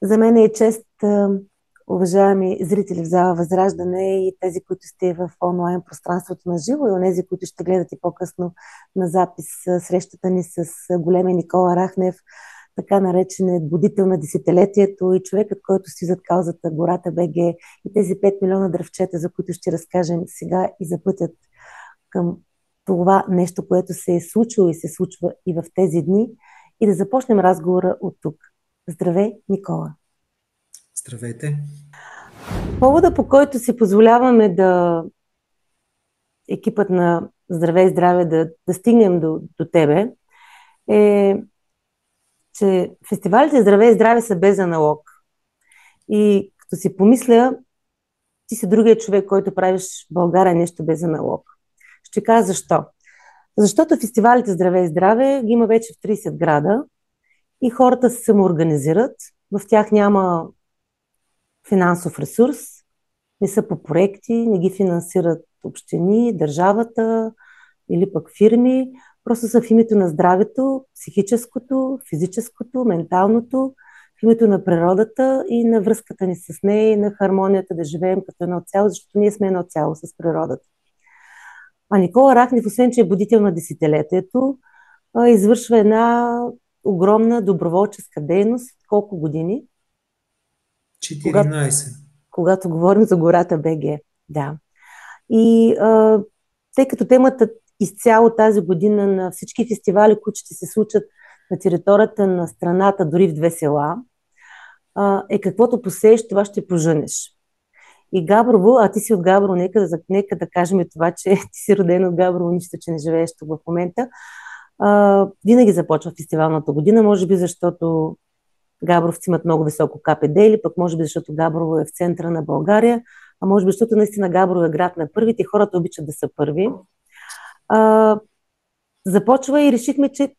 За мен е чест, уважаеми зрители в зала Възраждане и тези, които сте в онлайн пространството на живо и онези, които ще гледат и по-късно на запис срещата ни с големия Никола Рахнев, така наречен будител на десетилетието и човекът, който стои зад каузата Гората БГ и тези 5 милиона дръвчета, за които ще разкажем сега и за пътят към това нещо, което се е случило и се случва и в тези дни, и да започнем разговора от тук. Здравей, Никола! Здравейте! Повода, по който си позволяваме екипът на Здравей и здраве да стигнем до тебе, е, че фестивалите Здравей и здраве са без аналог. И като си помисля, ти си другия човек, който правиш в България нещо без аналог. Ще кажа защо. Защото фестивалите Здравей и здраве ги има вече в 30 града и хората се самоорганизират. В тях няма финансов ресурс, не са по проекти, не ги финансират общини, държавата или пък фирми. Просто са в името на здравето, психическото, физическото, менталното, в името на природата и на връзката ни с нея и на хармонията да живеем като едно цяло, защото ние сме едно цяло с природата. А Никола Рахнев, освен че е будител на десетилетието, извършва една огромна доброволческа дейност. Колко години? 14. Когато говорим за гората БГ. Да. И тъй като темата изцяло тази година на всички фестивали, които ще се случат на територията на страната, дори в 2 села, е каквото посееш, това ще пожънеш. И Габрово, а ти си от Габрово, нека да кажем това, че ти си роден от Габрово, нищо, че не живееш тук в момента. Винаги започва фестивалната година, може би защото габровци имат много високо КПД, или пък може би защото Габрово е в центъра на България, а може би защото наистина Габрово е град на първите и хората обичат да са първи. Започва и решихме, че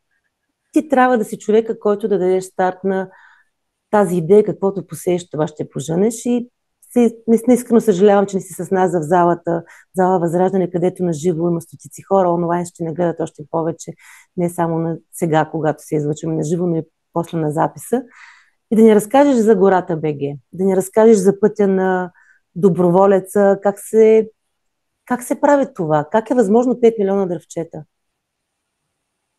ти трябва да си човека, който да дадеш старт на тази идея, каквото посееш, това ще пожънеш. И искрено съжалявам, че не си с нас в зала Възраждане, където на живо има стотици хора, онлайн ще не гледат още повече, не само на сега, когато се излъчваме на живо, но и после на записа. И да ни разкажеш за гората БГ, да ни разкажеш за пътя на доброволеца, как се прави това, как е възможно 5 милиона дръвчета.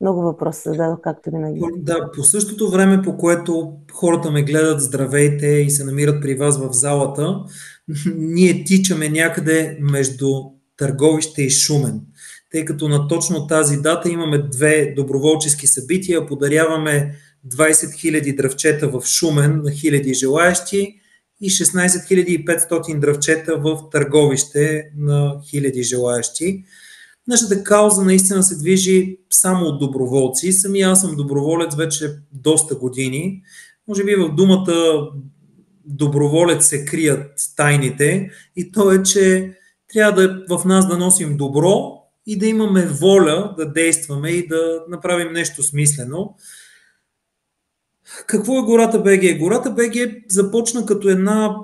Много въпроси зададох, както винаги. Да, по същото време, по което хората ме гледат, здравейте и се намират при вас в залата, ние тичаме някъде между Търговище и Шумен. Тъй като на точно тази дата имаме 2 доброволчески събития, подаряваме 20 000 дръвчета в Шумен на хиляди желаящи и 16 500 дръвчета в Търговище на хиляди желаящи. Нашата кауза наистина се движи само от доброволци. Самия аз съм доброволец вече доста години. Може би в думата доброволец се крият тайните и то е, че трябва в нас да носим добро и да имаме воля да действаме и да направим нещо смислено. Какво е Гората БГ? Гората БГ започна като една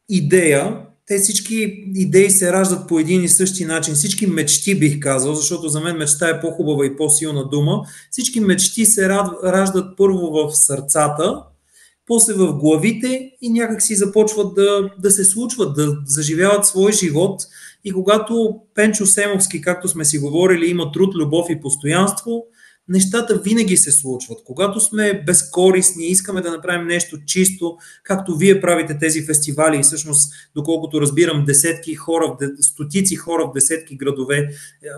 идея. Те всички идеи се раждат по един и същи начин. Всички мечти, бих казал, защото за мен мечта е по-хубава и по-силна дума. Всички мечти се раждат първо в сърцата, после в главите и някак си започват да се случват, да заживяват свой живот. И когато Пенчо Семовски, както сме си говорили, има труд, любов и постоянство, нещата винаги се случват. Когато сме безкорисни, искаме да направим нещо чисто, както вие правите тези фестивали и всъщност, доколкото разбирам, стотици хора в десетки градове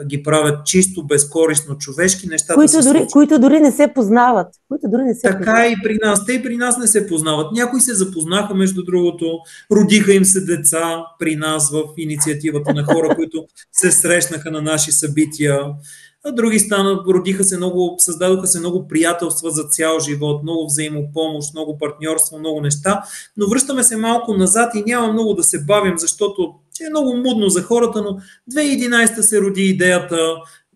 ги правят чисто, безкорисно, човешки нещата които дори не се познават. Така и при нас. Те и при нас не се познават. Някои се запознаха, между другото, родиха им се деца при нас в инициативата на хора, които се срещнаха на наши събития. А други създадоха се много приятелства за цял живот, много взаимопомощ, много партньорство, много неща. Но връщаме се малко назад и няма много да се бавим, защото е много мудно за хората, но 2011 се роди идеята,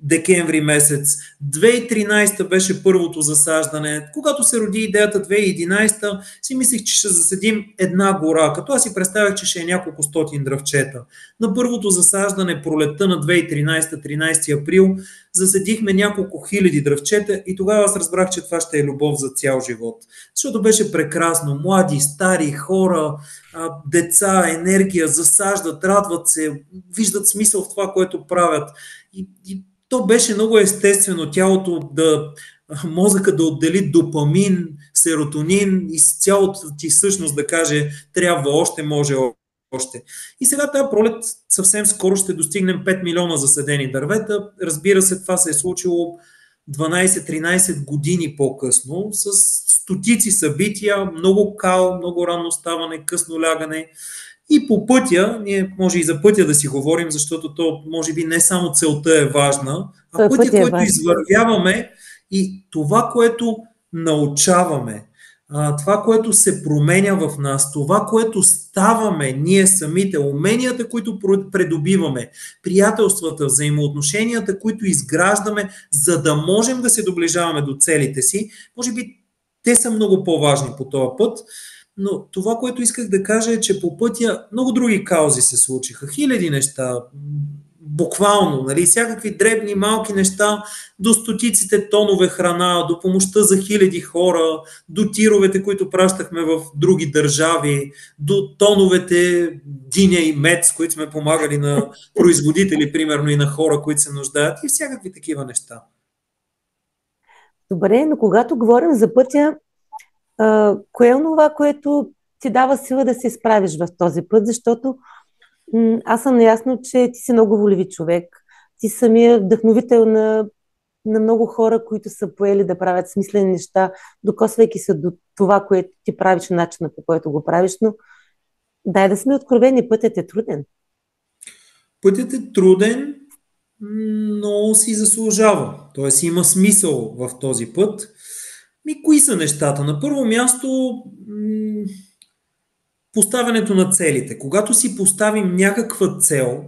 декември месец. 2013 беше първото засаждане. Когато се роди идеята 2011, си мислих, че ще засадим една гора, като аз си представях, че ще е няколко стотин дръвчета. На първото засаждане пролетта на 2013, 13 април, засадихме няколко хиляди дръвчета и тогава аз разбрах, че това ще е любов за цял живот. Защото беше прекрасно. Млади, стари, хора, деца, енергия, засаждат, радват се, виждат смисъл в това, което правят. И то беше много естествено тялото мозъка да отдели допамин, серотонин и цялото ти същност да каже трябва още, може още. И сега тази пролет съвсем скоро ще достигнем 5 милиона засадени дървета. Разбира се, това се е случило 12-13 години по-късно с стотици събития, много кал, много ранно ставане, късно лягане. И по пътя, ние може и за пътя да си говорим, защото то може би не само целта е важна, а пътя, който извървяваме и това, което научаваме, това, което се променя в нас, това, което ставаме ние самите, уменията, които придобиваме, приятелствата, взаимоотношенията, които изграждаме, за да можем да се доближаваме до целите си, може би те са много по-важни по този път. Но това, което исках да кажа е, че по пътя много други каузи се случиха. Хиляди неща, буквално, нали, всякакви дребни, малки неща, до стотиците тонове храна, до помощта за хиляди хора, до тировете, които пращахме в други държави, до тоновете диня и мед, с които сме помагали на производители, примерно и на хора, които се нуждаят и всякакви такива неща. Добре, но когато говорим за пътя, кое е това, което ти дава сила да се изправиш в този път, защото аз съм наясно, че ти си много волеви човек. Ти самия вдъхновител на много хора, които са поели да правят смислени неща, докосвайки се до това, което ти правиш, начина по който го правиш, но дай да сме откровени, пътят е труден. Пътят е труден, но си заслужава. Тоест има смисъл в този път. Кои са нещата? На първо място поставянето на целите. Когато си поставим някаква цел,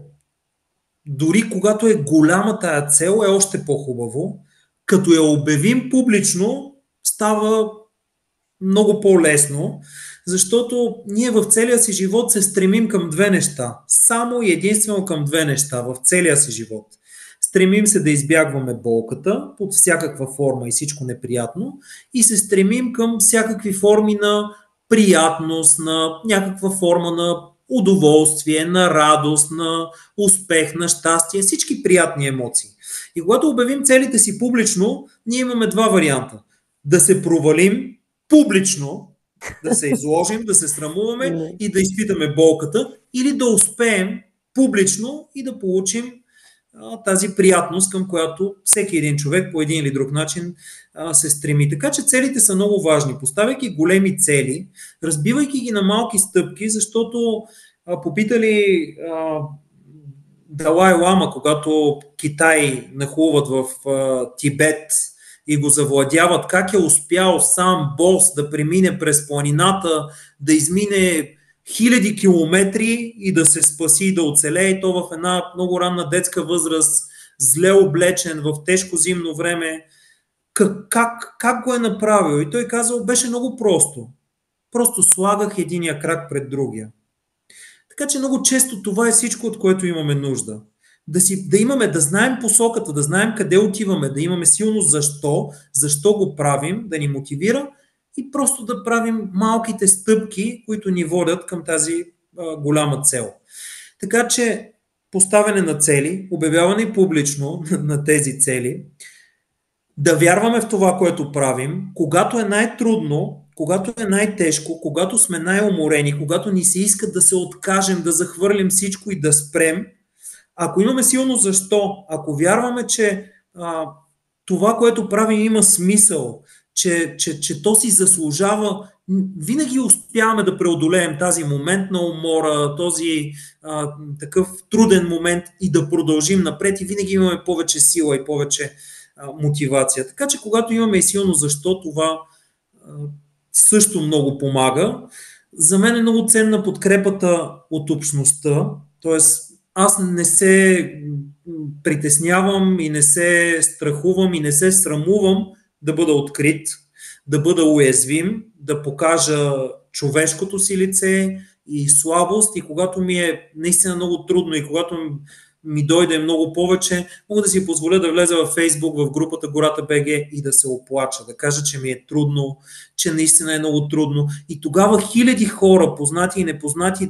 дори когато е голяма тая цел, е още по-хубаво. Като я обявим публично, става много по-лесно, защото ние в целия си живот се стремим към две неща. Само и единствено към две неща в целия си живот. Стремим се да избягваме болката под всякаква форма и всичко неприятно и се стремим към всякакви форми на приятност, на някаква форма на удоволствие, на радост, на успех, на щастие, всички приятни емоции. И когато обявим целите си публично, ние имаме два варианта. Да се провалим публично, да се изложим, да се срамуваме и да изпитаме болката, или да успеем публично и да получим тази приятност, към която всеки един човек по един или друг начин се стреми. Така че целите са много важни. Поставяйки големи цели, разбивайки ги на малки стъпки, защото попитали Далай Лама, когато Китай нахлуват в Тибет и го завладяват, как е успял сам бос да премине през планината, да измине хиляди километри и да се спаси и да оцелее, и то в една много ранна детска възраст, зле облечен, в тежко зимно време. Как го е направил? И той казал, беше много просто. Просто слагах единия крак пред другия. Така че много често това е всичко, от което имаме нужда. Да знаем посоката, да знаем къде отиваме, да имаме силно защо го правим, да ни мотивира и просто да правим малките стъпки, които ни водят към тази голяма цел. Така че поставяне на цели, обявяване публично на тези цели, да вярваме в това, което правим, когато е най-трудно, когато е най-тежко, когато сме най-уморени, когато ни се иска да се откажем, да захвърлим всичко и да спрем. Ако имаме силно защо, ако вярваме, че това, което правим, има смисъл, че то си заслужава, винаги успяваме да преодолеем тази момент на умора, този такъв труден момент и да продължим напред и винаги имаме повече сила и повече мотивация. Така че когато имаме и силно защо, това също много помага. За мен е много ценна подкрепата от общността, т.е. аз не се притеснявам и не се страхувам и не се срамувам да бъда открит, да бъда уязвим, да покажа човешкото си лице и слабост, и когато ми е наистина много трудно и когато ми дойде много повече, мога да си позволя да влеза във Фейсбук, в групата Гората БГ и да се оплача, да кажа, че ми е трудно, че наистина е много трудно. И тогава хиляди хора, познати и непознати,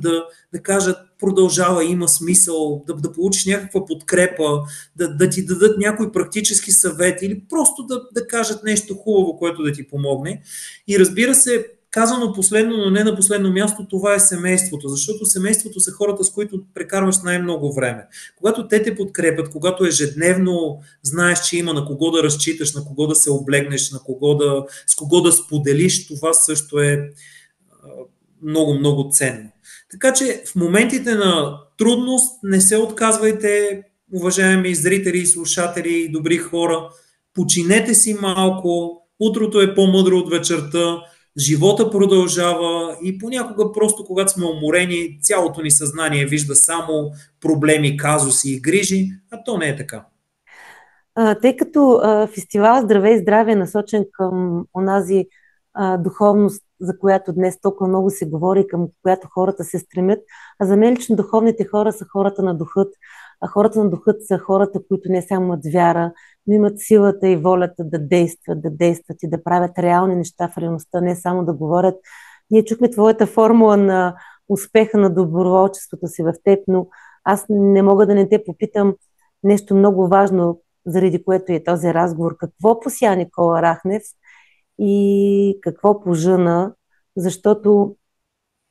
да кажат: продължава, има смисъл, да получиш някаква подкрепа, да ти дадат някой практически съвет или просто да кажат нещо хубаво, което да ти помогне. И разбира се, казано последно, но не на последно място, това е семейството, защото семейството са хората, с които прекарваш най-много време. Когато те подкрепят, когато ежедневно знаеш, че има на кого да разчиташ, на кого да се облегнеш, с кого да споделиш, това също е много, много ценно. Така че в моментите на трудност не се отказвайте, уважаеми зрители и слушатели и добри хора. Починете си малко, утрото е по-мъдро от вечерта, живота продължава и понякога просто когато сме уморени, цялото ни съзнание вижда само проблеми, казуси и грижи, а то не е така. Тъй като фестивал Здравей и здраве е насочен към онази духовност, за която днес толкова много се говори, към която хората се стремят, а за мен лично духовните хора са хората на духът. А хората на духът са хората, които не само имат вяра, но имат силата и волята да действат и да правят реални неща в реалността, не само да говорят. Ние чухме твоята формула на успеха на доброволчеството си в теб, но аз не мога да не те попитам нещо много важно, заради което е този разговор. Какво пося Никола Рахнев и какво пожъна, защото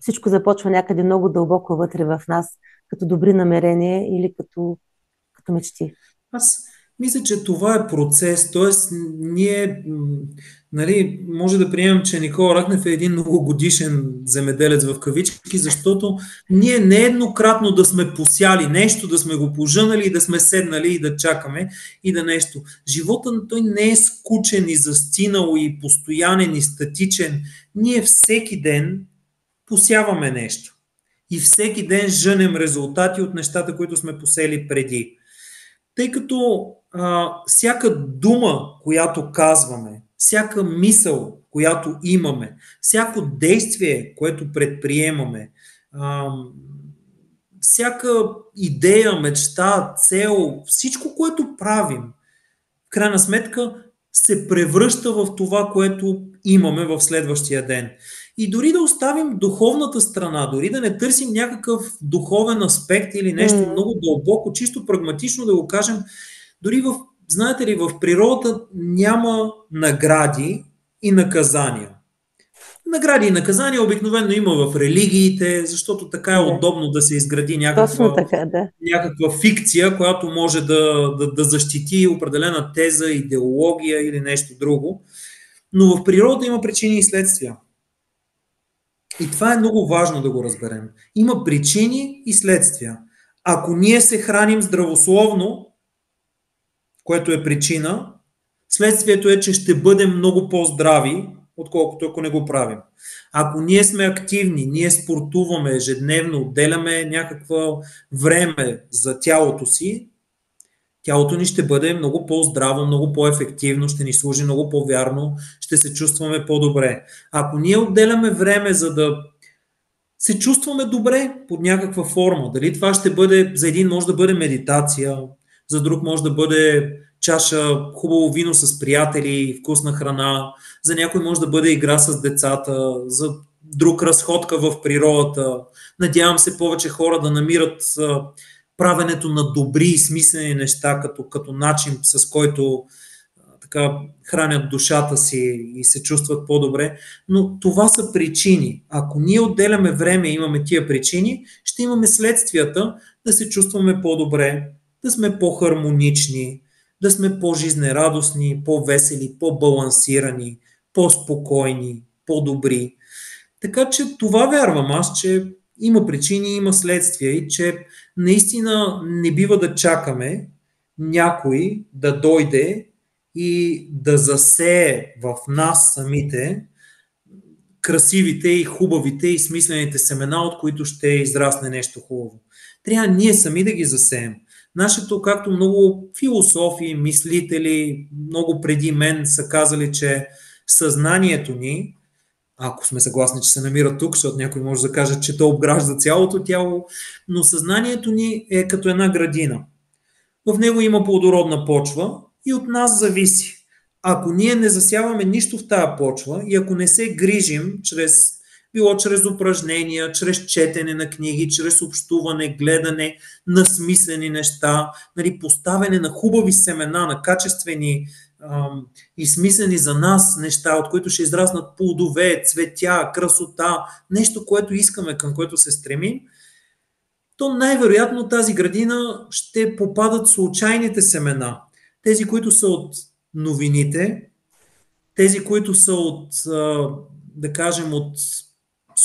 всичко започва някъде много дълбоко вътре в нас, като добри намерения или като мечти. Аз мисля, че това е процес, т.е. ние, нали, може да приемем, че Никола Рахнев е един многогодишен земеделец в кавички, защото ние нееднократно да сме посяли нещо, да сме го пожънали и да сме седнали и да чакаме и да нещо. Животът той не е скучен и застинал и постоянен и статичен. Ние всеки ден посяваме нещо и всеки ден жънем резултати от нещата, които сме посели преди. Тъй като всяка дума, която казваме, всяка мисъл, която имаме, всяко действие, което предприемаме, всяка идея, мечта, цел, всичко, което правим, в крайна сметка се превръща в това, което имаме в следващия ден. И дори да оставим духовната страна, дори да не търсим някакъв духовен аспект или нещо много дълбоко, чисто прагматично да го кажем, дори знаете ли, в природата няма награди и наказания. Награди и наказания обикновено има в религиите, защото така е удобно да се изгради някаква фикция, която може да защити определена теза, идеология или нещо друго. Но в природата има причини и следствия. И това е много важно да го разберем. Има причини и следствия. Ако ние се храним здравословно, което е причина, следствието е, че ще бъдем много по-здрави, отколкото ако не го правим. Ако ние сме активни, ние спортуваме ежедневно, отделяме някакво време за тялото си, тялото ни ще бъде много по-здраво, много по-ефективно, ще ни служи много по-вярно, ще се чувстваме по-добре. Ако ние отделяме време, за да се чувстваме добре под някаква форма, дали това ще бъде, за един може да бъде медитация, за друг може да бъде чаша хубаво вино с приятели, вкусна храна, за някой може да бъде игра с децата, за друг разходка в природата. Надявам се повече хора да намират правенето на добри и смислени неща като начин, с който така хранят душата си и се чувстват по-добре. Но това са причини. Ако ние отделяме време и имаме тия причини, ще имаме следствията да се чувстваме по-добре, да сме по-хармонични, да сме по-жизнерадостни, по-весели, по-балансирани, по-спокойни, по-добри. Така че това вярвам аз, че има причини, има следствия и че наистина не бива да чакаме някой да дойде и да засее в нас самите красивите и хубавите и смислените семена, от които ще израсне нещо хубаво. трябва ние сами да ги засеем. Нашето, както много философи, мислители, много преди мен са казали, че съзнанието ни, ако сме съгласни, че се намира тук, защото някой може да каже, че то обгражда цялото тяло, но съзнанието ни е като една градина. В него има плодородна почва и от нас зависи. Ако ние не засяваме нищо в тази почва и ако не се грижим било чрез упражнения, чрез четене на книги, чрез общуване, гледане на смислени неща, поставяне на хубави семена, на качествени и смислени за нас неща, от които ще израснат плодове, цветя, красота, нещо, което искаме, към което се стремим, то най-вероятно тази градина ще попадат случайните семена. Тези, които са от новините, тези, които са от, да кажем, от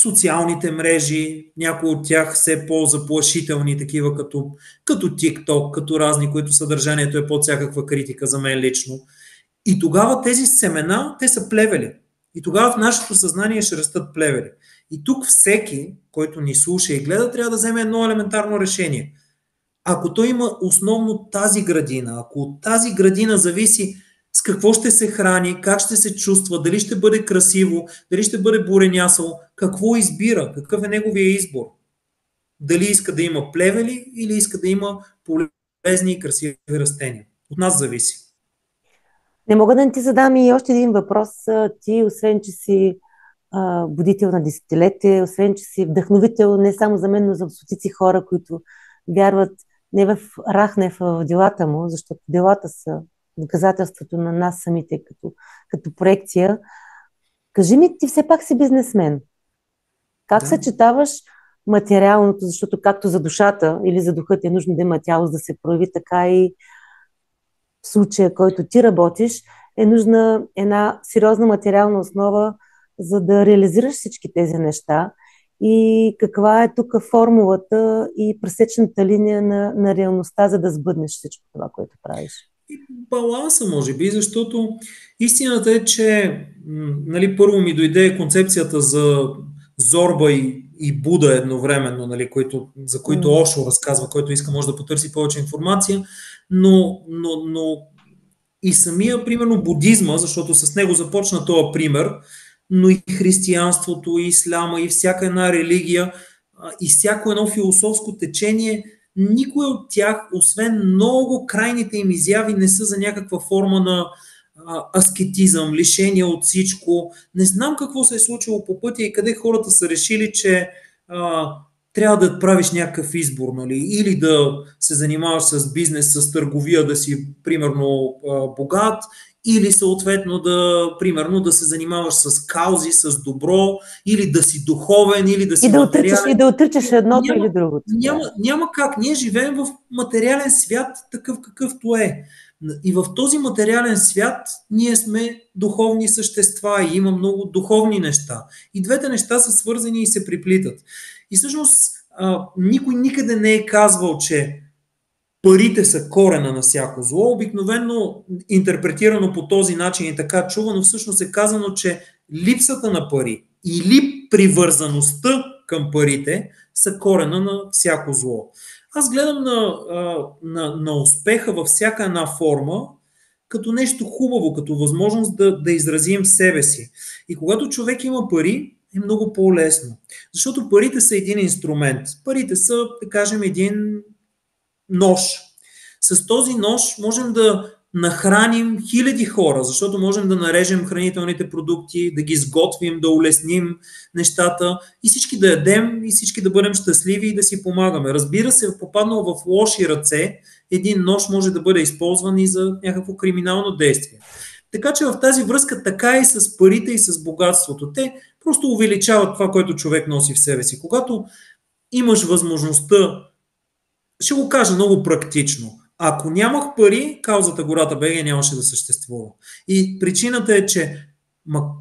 социалните мрежи, някои от тях все по-заплашителни, такива като TikTok, като разни, които съдържанието е под всякаква критика за мен лично. И тогава тези семена, те са плевели. И тогава в нашето съзнание ще растат плевели. И тук всеки, който ни слуша и гледа, трябва да вземе едно елементарно решение. Ако той има основно тази градина, ако от тази градина зависи с какво ще се храни, как ще се чувства, дали ще бъде красиво, дали ще бъде буренясало, какво избира, какъв е неговия избор. Дали иска да има плевели или иска да има полезни и красиви растения. От нас зависи. Не мога да не ти задам и още един въпрос. Ти, освен че си будител на десетилетие, освен че си вдъхновител не само за мен, но за стотици хора, които вярват не в Рахнев, а в делата му, защото делата са доказателството на нас самите като проекция. Кажи ми, ти все пак си бизнесмен. Как съчетаваш материалното, защото както за душата или за духът е нужно да има тяло, за да се прояви, така и в случая, който ти работиш, е нужна една сериозна материална основа, за да реализираш всички тези неща. И каква е тук формулата и пресечната линия на реалността, за да сбъднеш всичко това, което правиш? И баланса, може би, защото истината е, че първо ми дойде концепцията за Зорба и Буда едновременно, за които Ошо разказва, който иска може да потърси повече информация, но и самия, примерно, будизма, защото с него започна този пример, но и християнството, и исляма, и всяка една религия, и всяко едно философско течение, никой от тях, освен много крайните им изяви, не са за някаква форма на аскетизъм, лишение от всичко. Не знам какво се е случило по пътя и къде хората са решили, че трябва да правиш някакъв избор, или да се занимаваш с бизнес, с търговия, да си, примерно, богат, или съответно да се занимаваш с каузи, с добро, или да си духовен, или да си материален. И да отричаш едното или другото. Няма как. Ние живеем в материален свят, такъв какъвто е. И в този материален свят ние сме духовни същества и има много духовни неща. И двете неща са свързани и се приплитат. И всъщност никой никъде не е казвал, че парите са корена на всяко зло. Обикновено интерпретирано по този начин и така чувано, всъщност е казано, че липсата на пари или привързаността към парите са корена на всяко зло. Аз гледам на успеха във всяка една форма като нещо хубаво, като възможност да изразим себе си. И когато човек има пари, е много по-лесно. Защото парите са един инструмент. Парите са, да кажем, един нож. С този нож можем да нахраним хиляди хора, защото можем да нарежем хранителните продукти, да ги сготвим, да улесним нещата и всички да ядем и всички да бъдем щастливи и да си помагаме. Разбира се, попаднал в лоши ръце, един нож може да бъде използван и за някакво криминално действие. Така че в тази връзка така и с парите и с богатството. Те просто увеличават това, което човек носи в себе си. Когато имаш възможността, ще го кажа много практично, ако нямах пари, каузата Гората БГ нямаше да съществува. И причината е, че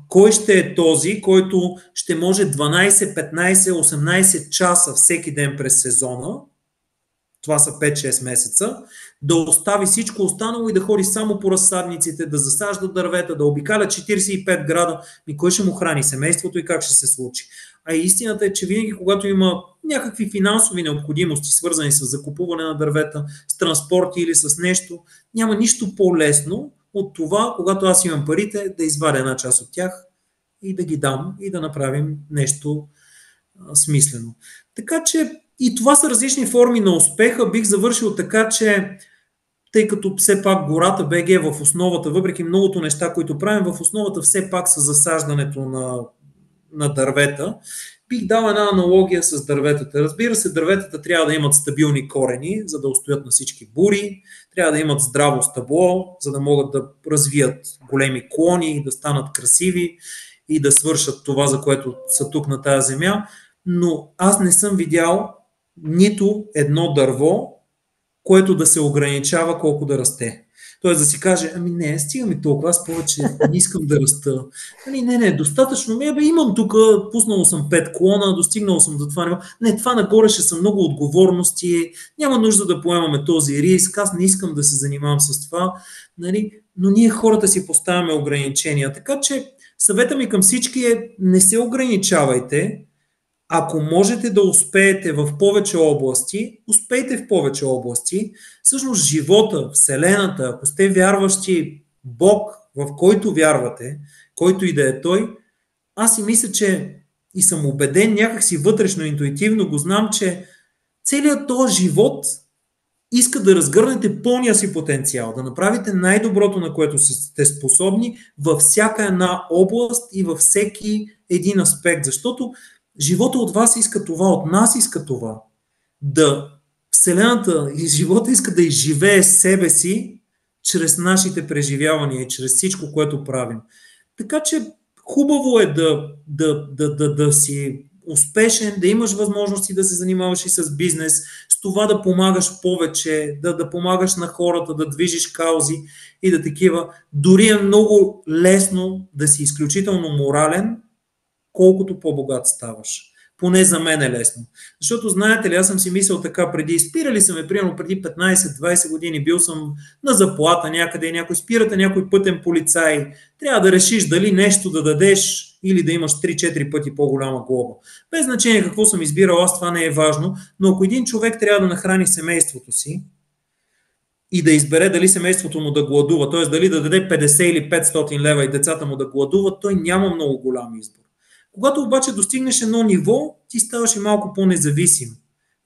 кой ще е този, който ще може 12, 15, 18 часа всеки ден през сезона това са 5-6 месеца, да остави всичко останало и да ходи само по разсадниците, да засажда дървета, да обикаля 45 града. Кой ще му храни семейството и как ще се случи? А истината е, че винаги, когато има някакви финансови необходимости, свързани с закупуване на дървета, с транспорти или с нещо, няма нищо по-лесно от това, когато аз имам парите, да извадя една част от тях и да ги дам и да направим нещо смислено. Така че и това са различни форми на успеха. Бих завършил така, че тъй като все пак гората БГ е в основата, въпреки многото неща, които правим, в основата все пак са засаждането на дървета, бих дал една аналогия с дърветата. Разбира се, дърветата трябва да имат стабилни корени, за да устоят на всички бури, трябва да имат здраво стъбло, за да могат да развият големи клони и да станат красиви и да свършат това, за което са тук на тази земя. Но аз не съм видял нито едно дърво, което да се ограничава колко да расте. Тоест да си каже, не, стига ми толкова, аз повече не искам да раста. Не, достатъчно ми имам тук, пуснал съм 5 клона, достигнал съм до това. Не, това нагоре ще са много отговорности, няма нужда да поемаме този риск, аз не искам да се занимавам с това. Но ние хората си поставяме ограничения. Така че съвета ми към всички е, не се ограничавайте. Ако можете да успеете в повече области, успейте в повече области. Всъщност живота, Вселената, ако сте вярващи Бог, в който вярвате, който и да е Той, аз си мисля, че и съм убеден, някакси вътрешно, интуитивно го знам, че целият този живот иска да разгърнете пълния си потенциал, да направите най-доброто, на което сте способни във всяка една област и във всеки един аспект, защото живота от вас иска това, от нас иска това. Вселената и живота иска да изживее себе си чрез нашите преживявания и чрез всичко, което правим. Така че хубаво е да си успешен, да имаш възможности да се занимаваш и с бизнес, с това да помагаш повече, да помагаш на хората, да движиш каузи и да такива. Дори е много лесно да си изключително морален, колкото по-богат ставаш. Поне за мен е лесно. Защото, знаете ли, аз съм си мислил така преди, спирали са ме, примерно преди 15-20 години, бил съм на заплата някъде и някой спирате някой пътен полицай, трябва да решиш дали нещо да дадеш или да имаш 3-4 пъти по-голяма глоба. Без значение какво съм избирал, аз това не е важно, но ако един човек трябва да нахрани семейството си и да избере дали семейството му да гладува, т.е. дали да даде 50 или 500 лева и децата му да гладуват, той няма много голям избор. Когато обаче достигнеш едно ниво, ти ставаш и малко по-независим.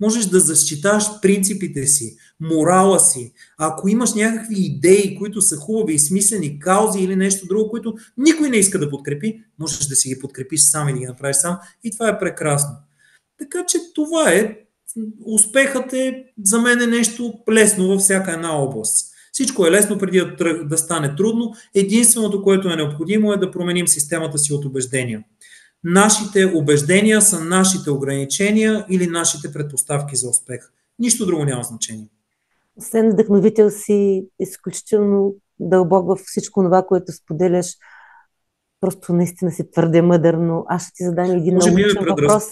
Можеш да защиташ принципите си, морала си. Ако имаш някакви идеи, които са хубави и смислени, каузи или нещо друго, което никой не иска да подкрепи, можеш да си ги подкрепиш сам и да ги направиш сам. И това е прекрасно. Така че това е. Успехът е за мен е нещо лесно във всяка една област. Всичко е лесно преди да стане трудно. Единственото, което е необходимо е да променим системата си от убеждения. Нашите убеждения са нашите ограничения или нашите предпоставки за успех. Нищо друго няма значение. Освен вдъхновител си, изключително дълбок във всичко това, което споделяш. Просто наистина си твърде мъдър, но аз ще ти задам един научен въпрос.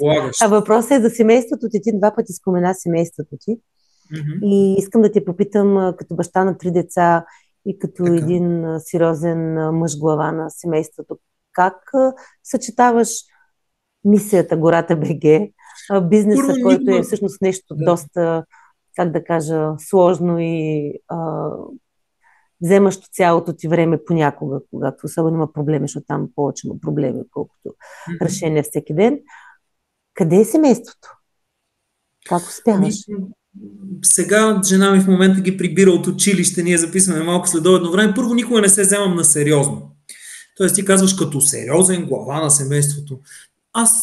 А въпросът е за семейството ти. Ти 2 пъти спомена семейството ти. Mm-hmm. И искам да те попитам, като баща на 3 деца и като един сериозен мъж глава на семейството, как съчетаваш мисията Гората БГ, бизнеса, който е всъщност нещо доста, как да кажа, сложно и вземащо цялото ти време понякога, когато особено има проблеми, защото там повече има проблеми, колкото решения всеки ден. Къде е семейството? Как успяваш? Сега жена ми в момента ги прибира от училище, ние записваме малко следобедно време. Първо, никога не се вземам на сериозно. Тоест ти казваш като сериозен глава на семейството. Аз,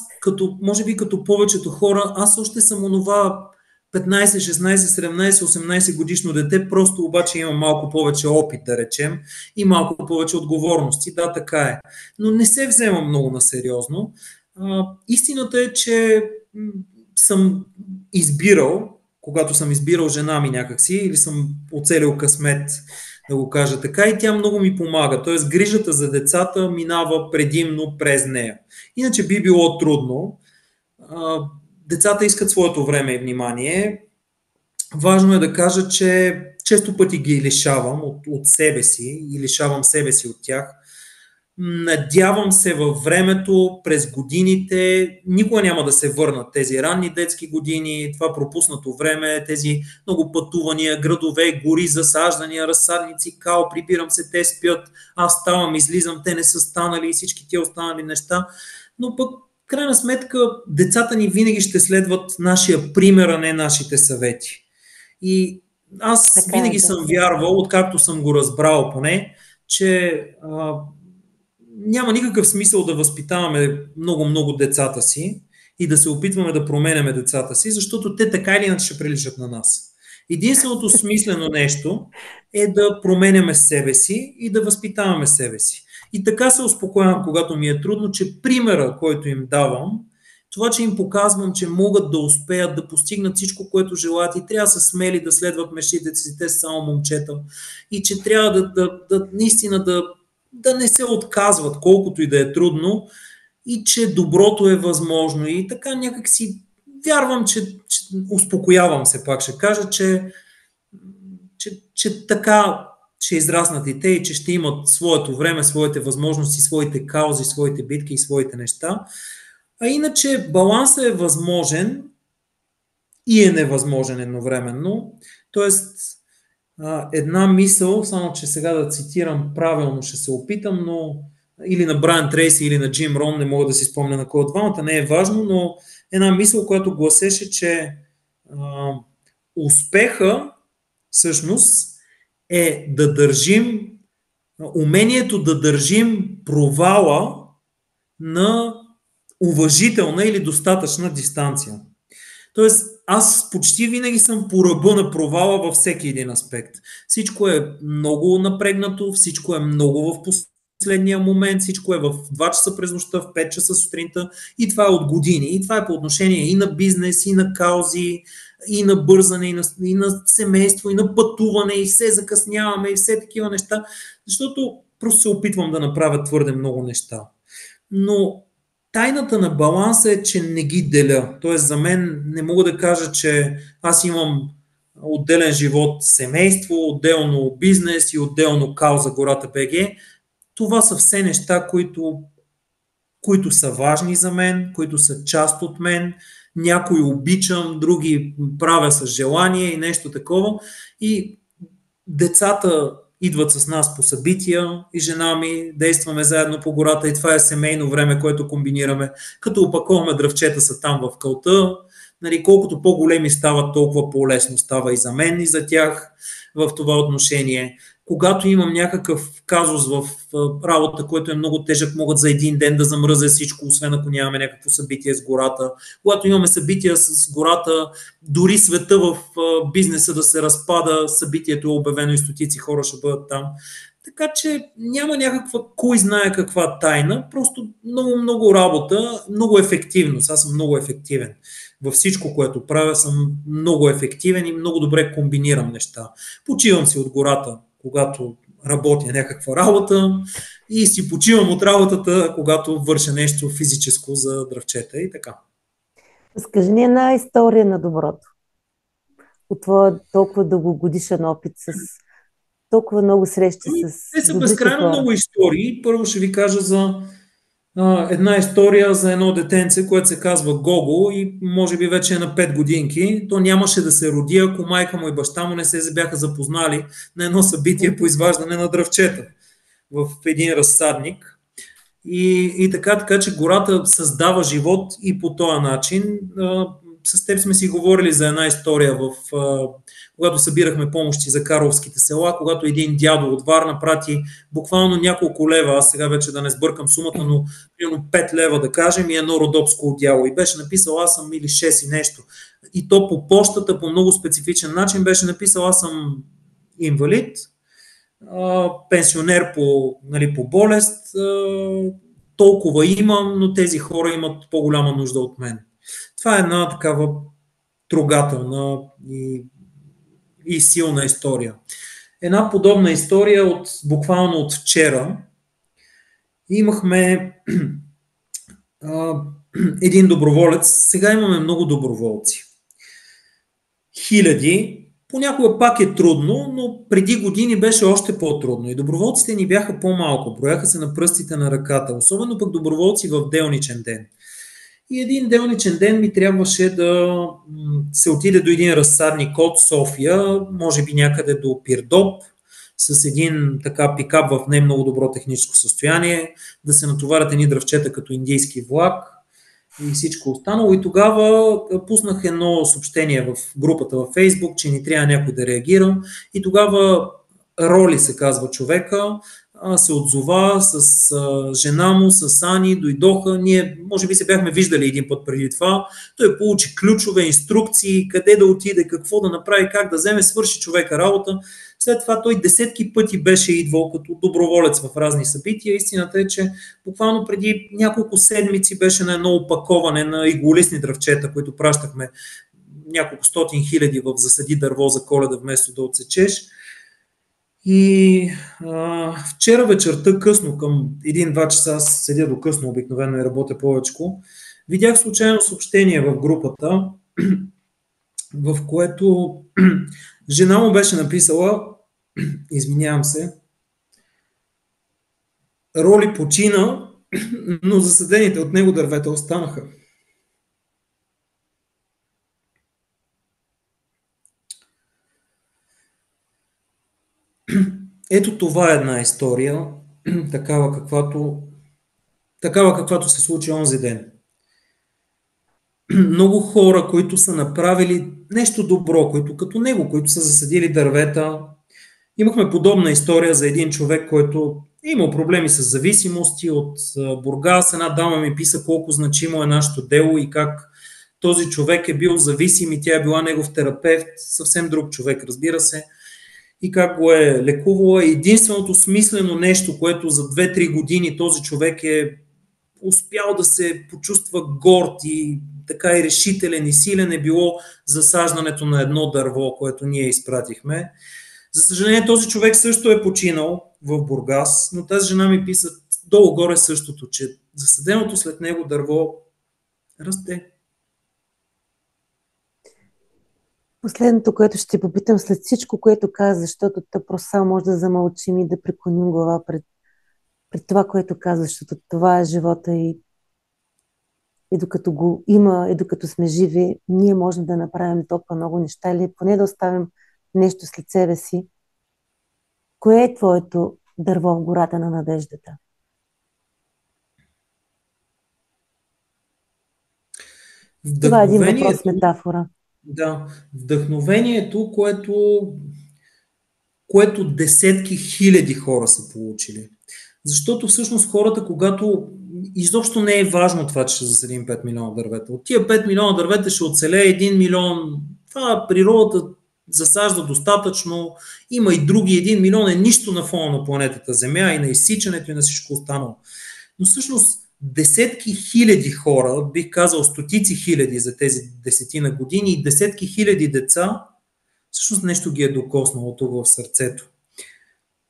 може би като повечето хора, аз още съм онова 15, 16, 17, 18 годишно дете, просто обаче имам малко повече опит, да речем, и малко повече отговорности. Да, така е. Но не се вземам много на сериозно. Истината е, че съм избирал, когато съм избирал жена ми някакси, или съм оцелил късмет, да го кажа така, и тя много ми помага. Тоест, грижата за децата минава предимно през нея. Иначе би било трудно. Децата искат своето време и внимание. важно е да кажа, че често пъти ги лишавам от себе си и лишавам себе си от тях. Надявам се във времето, през годините, никога няма да се върнат тези ранни детски години, това пропуснато време, тези много пътувания, градове, гори, засаждания, разсадници, као, прибирам се, те спят, аз ставам, излизам, те не са станали и всички тия останали неща. Но пък, в крайна сметка, децата ни винаги ще следват нашия пример, а не нашите съвети. И аз Така е, винаги да. съм вярвал, откакто съм го разбрал поне, че няма никакъв смисъл да възпитаваме много децата си и да се опитваме да променяме децата си, защото те така или иначе ще приличат на нас. Единственото смислено нещо е да променяме себе си и да възпитаваме себе си. И така се успокоявам, когато ми е трудно, че примера, който им давам, това, че им показвам, че могат да успеят да постигнат всичко, което желаят и трябва да са смели да следват мечтите си, те са само момчета и че трябва наистина да не се отказват, колкото и да е трудно, и че доброто е възможно. И така някак си вярвам, че успокоявам се, пак ще кажа, че така ще израснат и те и че ще имат своето време, своите възможности, своите каузи, своите битки и своите неща. А иначе балансът е възможен и е невъзможен едновременно. Тоест, една мисъл, само че сега да цитирам правилно ще се опитам, но или на Брайан Трейси, или на Джим Рон, не мога да си спомня на кой от двамата, не е важно, но една мисъл, която гласеше, че успеха всъщност е да държим, умението да държим провала на уважителна или достатъчна дистанция. Тоест, аз почти винаги съм по ръба на провала във всеки един аспект. Всичко е много напрегнато, всичко е много в последния момент, всичко е в 2 часа през нощта, в 5 часа сутринта и това е от години. И това е по отношение и на бизнес, и на каузи, и на бързане, и на семейство, и на пътуване, и все закъсняваме, и все такива неща, защото просто се опитвам да направя твърде много неща. Но тайната на баланса е, че не ги деля. Тоест за мен не мога да кажа, че аз имам отделен живот, семейство, отделно бизнес и отделно кауза Гората БГ. Това са все неща, които са важни за мен, които са част от мен. Някои обичам, други правя с желание и нещо такова. И децата идват с нас по събития и жена ми, действаме заедно по гората и това е семейно време, което комбинираме. Като опаковаме дръвчета са там в кълта, нали, колкото по-големи стават, толкова по-лесно става и за мен, и за тях в това отношение. Когато имам някакъв казус в работа, който е много тежък, могат за един ден да замръзя всичко, освен ако нямаме някакво събитие с гората. Когато имаме събития с гората, дори света в бизнеса да се разпада, събитието е обявено и стотици хора ще бъдат там. Така че няма някаква, кой знае каква тайна, просто много работа, много ефективност. Аз съм много ефективен. Във всичко, което правя, съм много ефективен и много добре комбинирам неща. Почивам си от гората, когато работя някаква работа и си почивам от работата, когато върша нещо физическо за дръвчета и така. Разкажи ни една история на доброто. От твоя толкова дългогодишен опит с толкова много срещи с Те са добрите безкрайно хора. много истории. Първо ще ви кажа за една история за едно детенце, което се казва Гого и може би вече е на 5 годинки. То нямаше да се роди, ако майка му и баща му не се бяха запознали на едно събитие по изваждане на дръвчета в един разсадник. И така, че гората създава живот и по този начин. С теб сме си говорили за една история, когато събирахме помощи за карловските села, когато един дядо от Варна прати буквално няколко лева, аз сега вече да не сбъркам сумата, но примерно 5 лева да кажем и едно родопско одяло. И беше написал аз съм или 6 и нещо. И то по почтата по много специфичен начин беше написал аз съм инвалид, пенсионер по болест, толкова имам, но тези хора имат по-голяма нужда от мен. Това е една такава трогателна и силна история. Една подобна история буквално от вчера. Имахме един доброволец. Сега имаме много доброволци. Хиляди. Понякога пак е трудно, но преди години беше още по-трудно и доброволците ни бяха по-малко, брояха се на пръстите на ръката, особено пък доброволци в делничен ден. И един делничен ден ми трябваше да се отиде до един разсадник от София, може би някъде до Пирдоп, с един така пикап в не много добро техническо състояние, да се натоварят едни дръвчета като индийски влак и всичко останало. И тогава пуснах едно съобщение в групата във Фейсбук, че ни трябва някой да реагира. И тогава Роли се казва човека, се отзова с жена му, с Ани, дойдоха. Ние, може би, се бяхме виждали един път преди това. Той получи ключове, инструкции, къде да отиде, какво да направи, как да вземе, свърши човека работа. След това той десетки пъти беше идвал като доброволец в разни събития. Истината е, че буквално преди няколко седмици беше на едно опаковане на иглолистни дръвчета, които пращахме няколко стотин хиляди в засади дърво за Коледа, вместо да отсечеш. И вчера вечерта късно, към 1-2 часа, аз седя до късно, обикновено и работя повечко, видях случайно съобщение в групата, в което жена му беше написала, извинявам се, Роли почина, но засадените от него дървета останаха. Ето това е една история, такава каквато се случи онзи ден. Много хора, които са направили нещо добро, които като него, които са засадили дървета. Имахме подобна история за един човек, който е имал проблеми с зависимости от Бургас. Една дама ми писа колко значимо е нашето дело и как този човек е бил зависим и тя е била негов терапевт, съвсем друг човек, разбира се, и как го е лекувала. Единственото смислено нещо, което за 2-3 години този човек е успял да се почувства горд и така и решителен и силен, е било засаждането на едно дърво, което ние изпратихме. За съжаление, този човек също е починал в Бургас, но тази жена ми писа долу-горе същото, че засаденото след него дърво расте. Последното, което ще ти попитам след всичко, което каза, защото просто само може да замълчим и да преклоним глава пред това, което каза, защото това е живота и докато го има, и докато сме живи, ние можем да направим толкова много неща или поне да оставим нещо след себе си. Кое е твоето дърво в гората на надеждата? Това е един въпрос с метафора. Да, вдъхновението, което десетки хиляди хора са получили. Защото всъщност хората, когато изобщо не е важно това, че ще засадим 5 милиона дървета. От тия 5 милиона дървета ще оцелее 1 милион. Това природата засажда достатъчно. Има и други. 1 милион е нищо на фона на планетата Земя и на изсичането и на всичко останало. Но всъщност десетки хиляди хора, бих казал стотици хиляди за тези 10 години и десетки хиляди деца, всъщност нещо ги е докоснало тук в сърцето.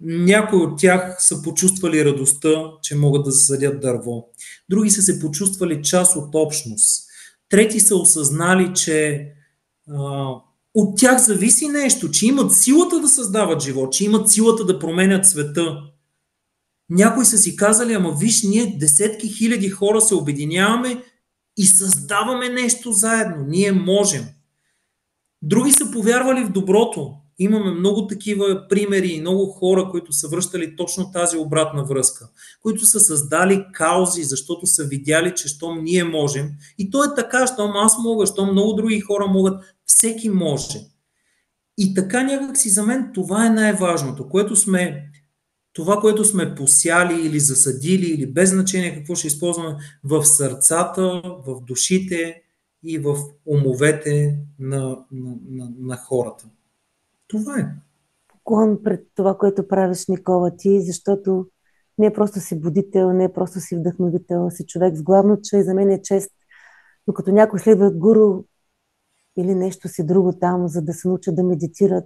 Някои от тях са почувствали радостта, че могат да засадят дърво. Други са се почувствали част от общност. Трети са осъзнали, че от тях зависи нещо, че имат силата да създават живот, че имат силата да променят света. Някои са си казали, ама виж, ние десетки хиляди хора се обединяваме и създаваме нещо заедно. Ние можем. Други са повярвали в доброто. Имаме много такива примери и много хора, които са връщали точно тази обратна връзка, които са създали каузи, защото са видяли, че щом ние можем. И то е така, щом аз мога, щом много други хора могат, всеки може. И така някак си за мен това е най-важното, това, което сме посяли или засадили, или без значение какво ще използваме в сърцата, в душите и в умовете на хората. Това е. Поклон пред това, което правиш, Никола, ти, защото не просто си будител, не просто си вдъхновител, си човек с главно, че и за мен е чест, докато някой следва гуру или нещо си друго там, за да се научат да медитират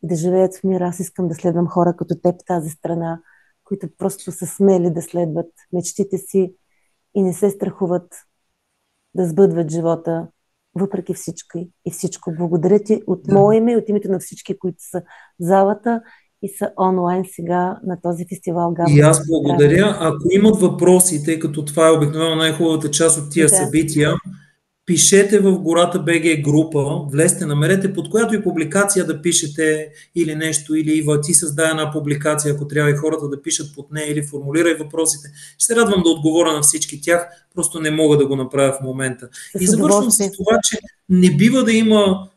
и да живеят в мир. Аз искам да следвам хора като теб в тази страна, които просто са смели да следват мечтите си и не се страхуват да сбъдват живота въпреки всичко и всичко. Благодаря ти от мое име и от името на всички, които са в залата и са онлайн сега на този фестивал И Габрово аз здраве. благодаря. Ако имат въпроси, тъй като това е обикновено най-хубавата част от тия Да, събития, пишете в Гората БГ група, влезте, намерете под която и публикация да пишете или нещо, или Ива, ти създай една публикация, ако трябва и хората да пишат под нея или формулирай въпросите. Ще се радвам да отговоря на всички тях, просто не мога да го направя в момента. И с завършвам с удоволствие. това, че не бива да има,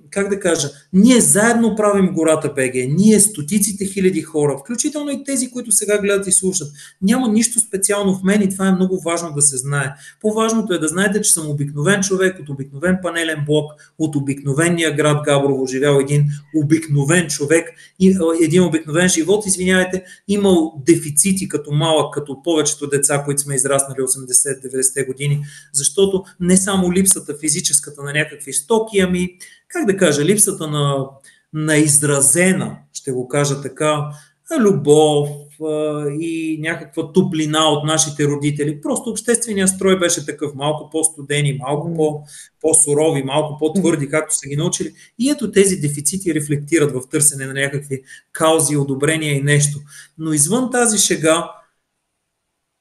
как да кажа, ние заедно правим Гората БГ, ние стотиците хиляди хора, включително и тези, които сега гледат и слушат. Няма нищо специално в мен и това е много важно да се знае. По-важното е да знаете, че съм обикновен човек от обикновен панелен блок, от обикновения град Габрово, живял един обикновен човек и един обикновен живот, извинявайте, имал дефицити като малък, като повечето деца, които сме израснали 80-90 години, защото не само липсата физическата на някакви стоки, ами, как да кажа, липсата на изразена, ще го кажа така, любов и някаква топлина от нашите родители. Просто общественият строй беше такъв, малко по-студени, малко по-сурови, малко по-твърди, както са ги научили. И ето тези дефицити рефлектират в търсене на някакви каузи, одобрения и нещо. Но извън тази шега,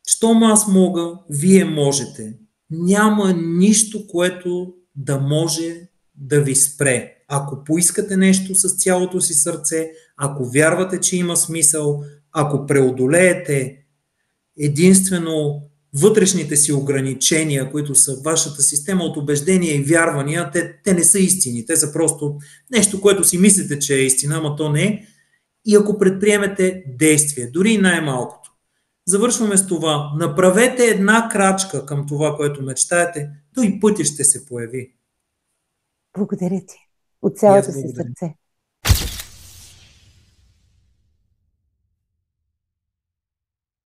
щом аз мога, вие можете. Няма нищо, което да може да ви спре. Ако поискате нещо с цялото си сърце, ако вярвате, че има смисъл, ако преодолеете единствено вътрешните си ограничения, които са вашата система от убеждения и вярвания, те не са истини. Те са просто нещо, което си мислите, че е истина, ама то не е. И ако предприемете действие, дори и най-малкото. Завършваме с това. Направете една крачка към това, което мечтаете, то и пътя ще се появи. Благодаря ти от И аз цялото си благодаря. сърце.